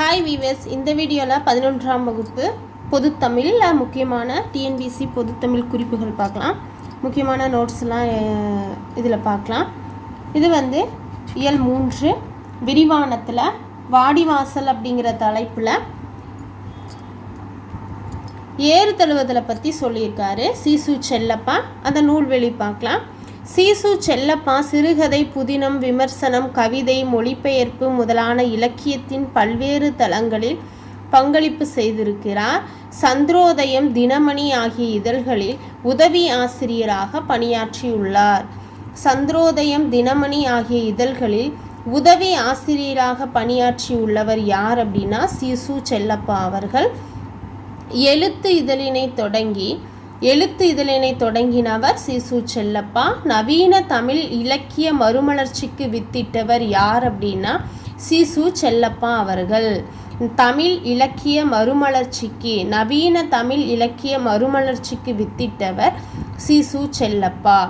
Hi viewers, இந்த வீடியோவில் 11ஆம் வகுப்பு பொதுத்தமிழில் முக்கியமான டிஎன்பிசி பொதுத்தமிழ் குறிப்புகள் பார்க்கலாம். முக்கியமான நோட்ஸ்லாம் இதில் பார்க்கலாம். இது இயல் 3 விரிவானத்தில் வாடிவாசல் அப்படிங்கிற தலைப்பில் ஏறு தழுவுதலை பற்றி சொல்லியிருக்காரு சீசு செல்லப்பா. அந்த நூல்வெளி பார்க்கலாம். சீசு செல்லப்பா சிறுகதை, புதினம், விமர்சனம், கவிதை, மொழிபெயர்ப்பு முதலான இலக்கியத்தின் பல்வேறு தளங்களில் பங்களிப்பு செய்திருக்கிறார். சந்திரோதயம், தினமணி ஆகிய இதழ்களில் உதவி ஆசிரியராக பணியாற்றியுள்ளார். சந்திரோதயம், தினமணி ஆகிய இதழ்களில் உதவி ஆசிரியராக பணியாற்றியுள்ளவர் யார் அப்படின்னா சீசு செல்லப்பா அவர்கள். எழுத்து இதழினை தொடங்கினவர் சீசு செல்லப்பா. நவீன தமிழ் இலக்கிய மறுமலர்ச்சிக்கு வித்திட்டவர் யார் அப்படின்னா சீசு செல்லப்பா அவர்கள். தமிழ் இலக்கிய மறுமலர்ச்சிக்கு, நவீன தமிழ் இலக்கிய மறுமலர்ச்சிக்கு வித்திட்டவர் சீசு செல்லப்பா.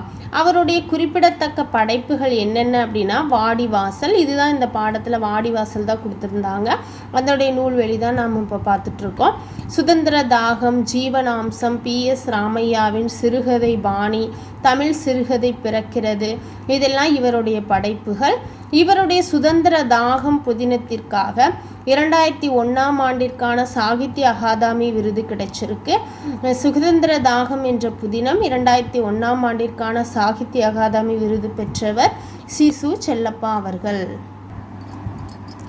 அவருடைய குறிப்பிடத்தக்க படைப்புகள் என்னென்ன அப்படின்னா வாடிவாசல். இதுதான் இந்த பாடத்தில் வாடிவாசல் தான் கொடுத்துருந்தாங்க. அதனுடைய நூல்வெளி தான் நாம் இப்போ பார்த்துட்ருக்கோம். சுதந்திர தாகம், ஜீவனாம்சம், PS ராமையாவின் சிறுகதை பாணி, தமிழ் சிறுகதை பிறக்கிறது, இதெல்லாம் இவருடைய படைப்புகள். இவருடைய சுதந்திர தாகம் புதினத்திற்காக 2001ஆம் ஆண்டிற்கான சாகித்ய அகாதமி விருது கிடைச்சிருக்கு. சுதந்திர தாகம் என்ற புதினம் 2001ஆம் ஆண்டிற்கான சாகித்ய அகாதமி விருது பெற்றவர் சீசு செல்லப்பா அவர்கள்.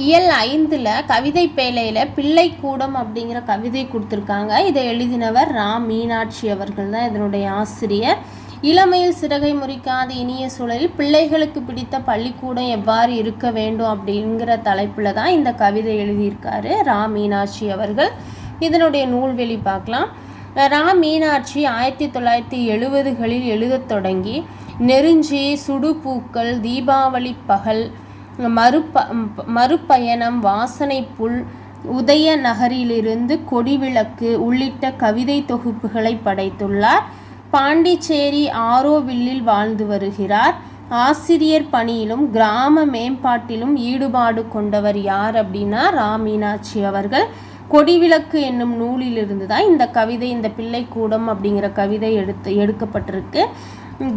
இயல் 5ல் கவிதை பேழையில் பிள்ளைக்கூடம் அப்படிங்கிற கவிதை கொடுத்துருக்காங்க. இதை எழுதினவர் ரா மீனாட்சி அவர்கள் தான் இதனுடைய ஆசிரியர். இளமையில் சிறகை முறிக்காத இனிய சூழலில் பிள்ளைகளுக்கு பிடித்த பள்ளிக்கூடம் எவ்வாறு இருக்க வேண்டும் அப்படிங்கிற தலைப்பில் தான் இந்த கவிதை எழுதியிருக்காரு ரா மீனாட்சி அவர்கள். இதனுடைய நூல்வெளி பார்க்கலாம். ரா மீனாட்சி 1970களில் எழுதத் தொடங்கி நெருஞ்சி, சுடுபூக்கள், தீபாவளி பகல், மறுபயணம், வாசனை புல், உதய நகரிலிருந்து கொடிவிளக்கு உள்ளிட்ட கவிதை தொகுப்புகளை படைத்துள்ளார். பாண்டிச்சேரி ஆரோவில்லில் வாழ்ந்து வருகிறார். ஆசிரியர் பணியிலும் கிராம மேம்பாட்டிலும் ஈடுபாடு கொண்டவர் யார் அப்படின்னா ரா மீனாட்சி அவர்கள். கொடிவிளக்கு என்னும் நூலிலிருந்து தான் இந்த கவிதை, இந்த பிள்ளைக்கூடம் அப்படிங்கிற கவிதை எடுக்கப்பட்டிருக்கு.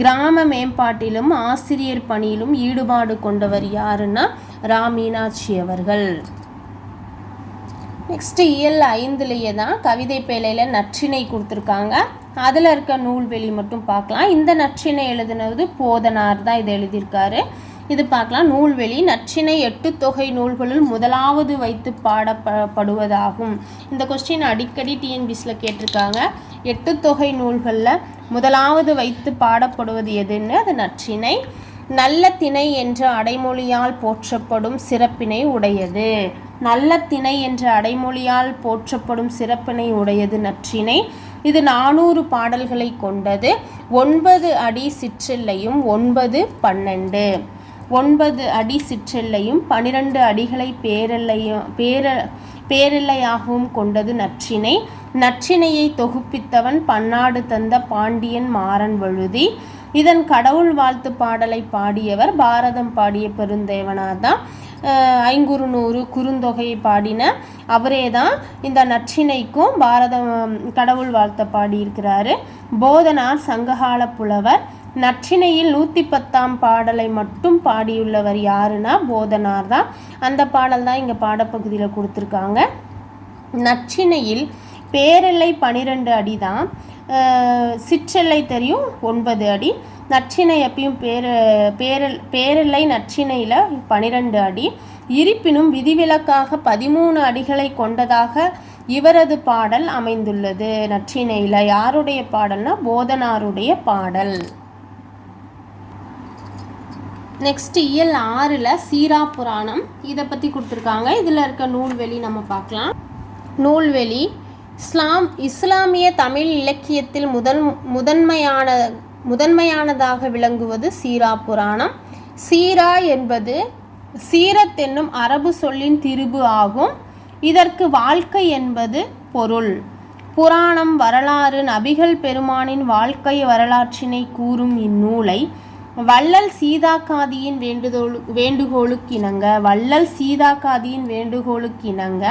கிராம மேம்பாட்டிலும் ஆசிரியர் பணியிலும் ஈடுபாடு கொண்டவர் யாருன்னா ரா மீனாட்சி அவர்கள். நெக்ஸ்ட் இயல் 5லேயே தான் கவிதை பேழையில் நற்றிணை கொடுத்துருக்காங்க. அதில் இருக்க நூல்வெளி மட்டும் பார்க்கலாம். இந்த நற்றிணை எழுதினது போதனார் தான் இதை எழுதியிருக்காரு. இது பார்க்கலாம். நூல்வெளி நற்றிணை 8 தொகை நூல்களுள் முதலாவது வைத்து பாடப்படுவதாகும். இந்த கொஸ்டின் அடிக்கடி டிஎன்பிசியில் கேட்டிருக்காங்க. 8 தொகை நூல்களில் முதலாவது வைத்து பாடப்படுவது எதுன்னு, அது நற்றிணை. நல்ல திணை என்ற அடைமொழியால் போற்றப்படும் சிறப்பினை உடையது. நல்ல திணை என்ற அடைமொழியால் போற்றப்படும் சிறப்பினை உடையது நற்றிணை. இது 400 பாடல்களை கொண்டது. 9 அடி சிற்றெல்லையும் 9 அடி சிற்றெல்லையும் 12 அடிகளை பேரெல்லையாகவும் கொண்டது நற்றிணை. நற்றிணையை தொகுப்பித்தவன் பன்னாடு தந்த பாண்டியன் மாறன் வழுதி. இதன் கடவுள் வாழ்த்து பாடலை பாடியவர் பாரதம் பாடிய பெருந்தேவனார் தான். 500 குறுந்தொகையை பாடின அவரே தான் இந்த நற்றிணைக்கும் பாரதம் கடவுள் வாழ்த்த பாடியிருக்கிறாரு. போதனார் சங்ககால புலவர். நற்றிணையில் 110ஆம் பாடலை மட்டும் பாடியுள்ளவர் யாருன்னா போதனார் தான். அந்த பாடல் தான் இங்கே பாடப்பகுதியில் கொடுத்துருக்காங்க. நற்றிணையில் பேரெல்லை 12 அடி தான். சிற்றெல்லை தெரியும் 9 அடி. நற்றிணை எப்பயும் பேரெல்லை நற்றிணையில் 12 அடி. இருப்பினும் விதிவிலக்காக 13 அடிகளை கொண்டதாக இவரது பாடல் அமைந்துள்ளது. நற்றிணையில் யாருடைய பாடல்னா போதனாருடைய பாடல். நெக்ஸ்ட் இயல் 6ல் சீரா புராணம் இதை பற்றி கொடுத்துருக்காங்க. இதில் இருக்க நூல்வெளி நம்ம பார்க்கலாம். நூல்வெளி இஸ்லாமிய தமிழ் இலக்கியத்தில் முதன்மையானதாக விளங்குவது சீரா புராணம். சீரா என்பது சீரத் என்னும் அரபு சொல்லின் திரிபு ஆகும். இதற்கு வாழ்க்கை என்பது பொருள். புராணம் வரலாறு, நபிகள் பெருமானின் வாழ்க்கை வரலாற்றினை கூறும் இந்நூலை வள்ளல் சீதாக்காதியின் வேண்டுகோளுக்கிணங்க வள்ளல் சீதாக்காதியின் வேண்டுகோளுக்கிணங்க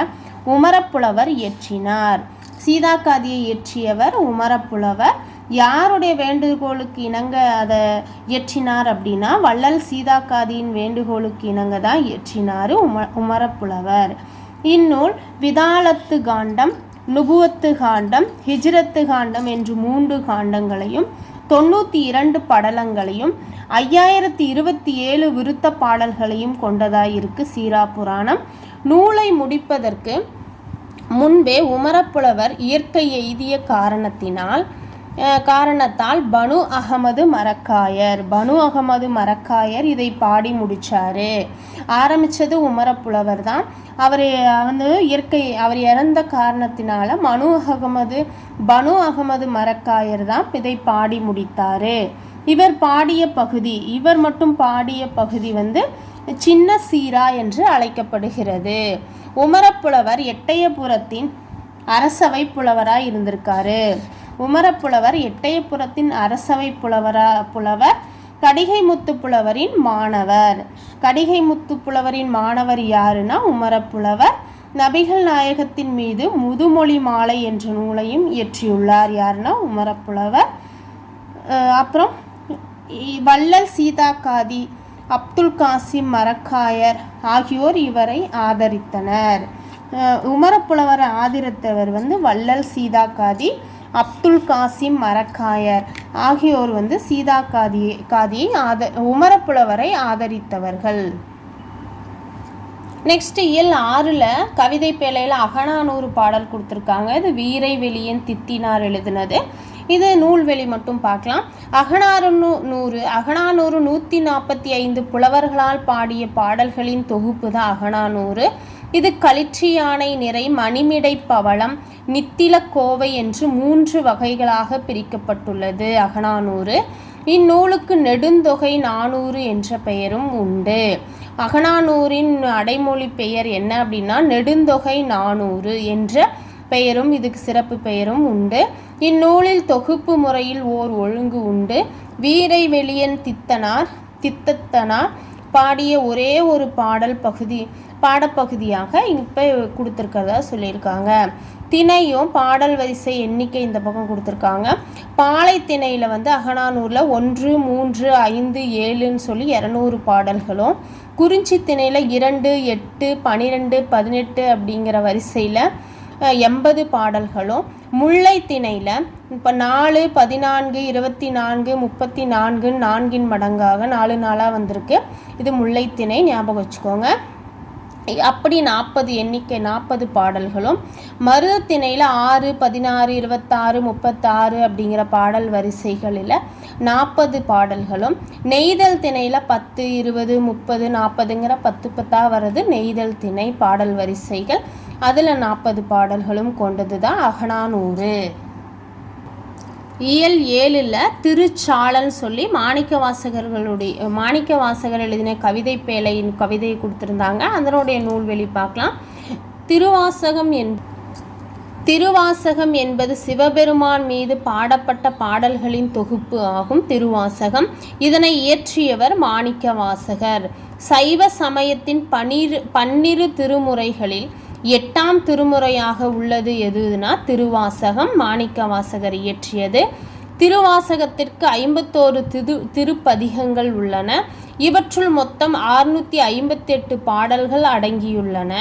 உமரப்புலவர் இயற்றினார். சீதாக்காதியை இயற்றியவர் உமரப்புலவர். யாருடைய வேண்டுகோளுக்கு இணங்க அதை இயற்றினார் அப்படின்னா வள்ளல் சீதாக்காதியின் வேண்டுகோளுக்கு இணங்க தான் இயற்றினார் உமரப்புலவர். இந்நூல் விதாலத்து காண்டம், நுபுவத்து காண்டம், ஹிஜ்ரத்து காண்டம் என்று 3 காண்டங்களையும் 92 படலங்களையும் 5027 விருத்த பாடல்களையும் கொண்டதாயிருக்கு சீரா புராணம். நூலை முடிப்பதற்கு முன்பே உமரப்புலவர் இயற்கை எய்திய காரணத்தால் பனு அகமது மரக்காயர் இதை பாடி முடிச்சாரு. ஆரம்பித்தது உமரப்புலவர் தான். அவர் இறந்த காரணத்தினால பனு அகமது மரக்காயர் தான் இதை பாடி முடித்தாரு. இவர் மட்டும் பாடிய பகுதி சின்ன சீரா என்று அழைக்கப்படுகிறது. உமரப்புலவர் எட்டயபுரத்தின் அரசவை புலவராய் இருந்திருக்காரு. உமரப்புலவர் எட்டயபுரத்தின் அரசவை புலவர் கடிகைமுத்து புலவரின் மாணவர். கடிகைமுத்து புலவரின் மாணவர் யாருன்னா உமரப்புலவர். நபிகள் நாயகத்தின் மீது முதுமொழி மாலை என்ற நூலையும் இயற்றியுள்ளார். யாருன்னா உமரப்புலவர். அப்புறம் வள்ளல் சீதாக்காதி, அப்துல் காசிம் மரக்காயர் ஆகியோர் இவரை ஆதரித்தனர். உமரப்புலவரை ஆதரித்தவர் வள்ளல் சீதாக்காதி, அப்துல் காசிம் மரக்காயர் ஆகியோர் சீதாக்காதியை உமரப்புலவரை ஆதரித்தவர்கள். நெக்ஸ்ட் இயல் 6ல் கவிதை பேழையில் அகநானூறு பாடல் கொடுத்துருக்காங்க. இது வீரை வெளியன் தித்தினார் எழுதினது. இது நூல்வெளி மட்டும் பார்க்கலாம். அகநானூறு 145 புலவர்களால் பாடிய பாடல்களின் தொகுப்பு தான் அகநானூறு. இது களிற்றி யானை நிறை, மணிமிடை பவளம், நித்தில கோவை என்று 3 வகைகளாக பிரிக்கப்பட்டுள்ளது அகநானூறு. இந்நூலுக்கு நெடுந்தொகை 400 என்ற பெயரும் உண்டு. அகநானூரின் அடைமொழி பெயர் என்ன அப்படின்னா நெடுந்தொகை 400 என்ற பெயரும் இதுக்கு சிறப்பு பெயரும் உண்டு. இந்நூலில் தொகுப்பு முறையில் ஓர் ஒழுங்கு உண்டு. வீரை வெளியன் தித்தனார் பாடிய ஒரே ஒரு பாடப்பகுதியாக இப்போ கொடுத்துருக்கதா சொல்லியிருக்காங்க. திணையும் பாடல் வரிசை எண்ணிக்கை இந்த பக்கம் கொடுத்துருக்காங்க. பாலை திணையில் அகநானூரில் 1, 3, 5, 7ன்னு சொல்லி 200 பாடல்களும், குறிஞ்சி திணையில் 2, 8, 12, 18 அப்படிங்கிற வரிசையில் 80 பாடல்களும், முல்லை திணையில் இப்போ 4, 14, 24, 34 4 மடங்காக 4 நாளாக வந்திருக்கு. இது முல்லை திணை, ஞாபகம் வச்சுக்கோங்க. அப்படி 40 பாடல்களும், மருத திணையில் 6, 16, 26, 36 அப்படிங்கிற பாடல் வரிசைகளில் 40 பாடல்களும், நெய்தல் திணையில் 10, 20, 30, 40ங்கிற 10 வர்றது நெய்தல் திணை பாடல் வரிசைகள். அதில் 40 பாடல்களும் கொண்டது தான் அகநானூறு. இயல் 7ல் திருச்சாளல் சொல்லி மாணிக்கவாசகர் எழுதின கவிதை பேழையின் கவிதையை கொடுத்துருந்தாங்க. அதனுடைய நூல்வெளி பார்க்கலாம். திருவாசகம் என்பது சிவபெருமான் மீது பாடப்பட்ட பாடல்களின் தொகுப்பு ஆகும். திருவாசகம் இதனை இயற்றியவர் மாணிக்கவாசகர். சைவ சமயத்தின் 12 திருமுறைகளில் 8ஆம் திருமுறையாக உள்ளது எதுனா திருவாசகம். மாணிக்கவாசகர் இயற்றியது. திருவாசகத்திற்கு 51 திருப்பதிகங்கள் உள்ளன. இவற்றுள் மொத்தம் 658 பாடல்கள் அடங்கியுள்ளன.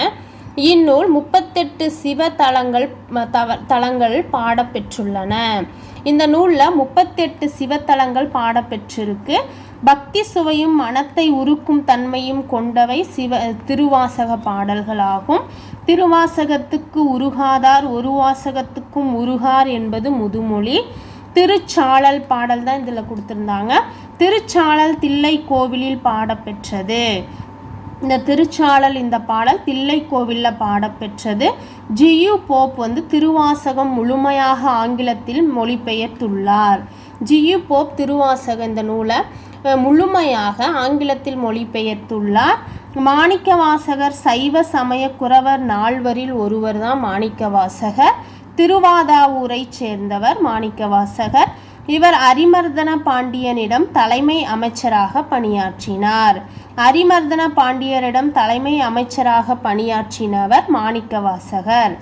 இந்நூல் 38 சிவ தலங்கள் பாடப்பெற்றுள்ளன. இந்த நூலில் 38 சிவத்தலங்கள் பாடப்பெற்றிருக்கு. பக்தி சுவையும் மனத்தை உருக்கும் தன்மையும் கொண்டவை திருவாசக பாடல்களாகும். திருவாசகத்துக்கு உருகாதார் ஒரு வாசகத்துக்கும் உருகார் என்பது முதுமொழி. திருச்சாளல் பாடல் தான் இதில் கொடுத்துருந்தாங்க. திருச்சாளல் தில்லை கோவிலில் பாடப்பெற்றது. இந்த திருச்சாளல் இந்த பாடல் தில்லை கோவிலில் பாடப்பெற்றது. ஜியு போப் திருவாசகம் முழுமையாக ஆங்கிலத்தில் மொழிபெயர்த்துள்ளார். ஜியு போப் திருவாசகம் இந்த நூலை முழுமையாக ஆங்கிலத்தில் மொழிபெயர்த்துள்ளார். மாணிக்கவாசகர் சைவ சமய குரவர் 4வரில் ஒருவர் தான் மாணிக்கவாசகர். திருவாதாவூரை சேர்ந்தவர் மாணிக்கவாசகர். இவர் அரிமர்தன பாண்டியனிடம் தலைமை அமைச்சராக பணியாற்றினார். அரிமர்தன பாண்டியரிடம் தலைமை அமைச்சராக பணியாற்றினவர் மாணிக்கவாசகர்.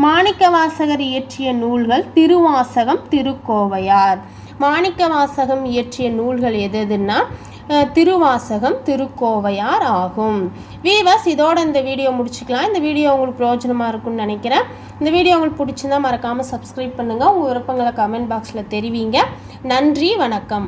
மாணிக்கவாசகர் இயற்றிய நூல்கள் திருவாசகம், திருக்கோவையார். மாணிக்கவாசகம் இயற்றிய நூல்கள் எதுன்னா திருவாசகம், திருக்கோவையார் ஆகும். வீவர்ஸ், இதோட இந்த வீடியோ முடிச்சுக்கலாம். இந்த வீடியோ உங்களுக்கு பிரயோஜனமாக இருக்கும்னு நினைக்கிறேன். இந்த வீடியோ உங்களுக்கு பிடிச்சிருந்தா மறக்காமல் சப்ஸ்கிரைப் பண்ணுங்கள். உங்கள் விருப்பங்களை கமெண்ட் பாக்ஸில் தெரிவிங்க. நன்றி, வணக்கம்.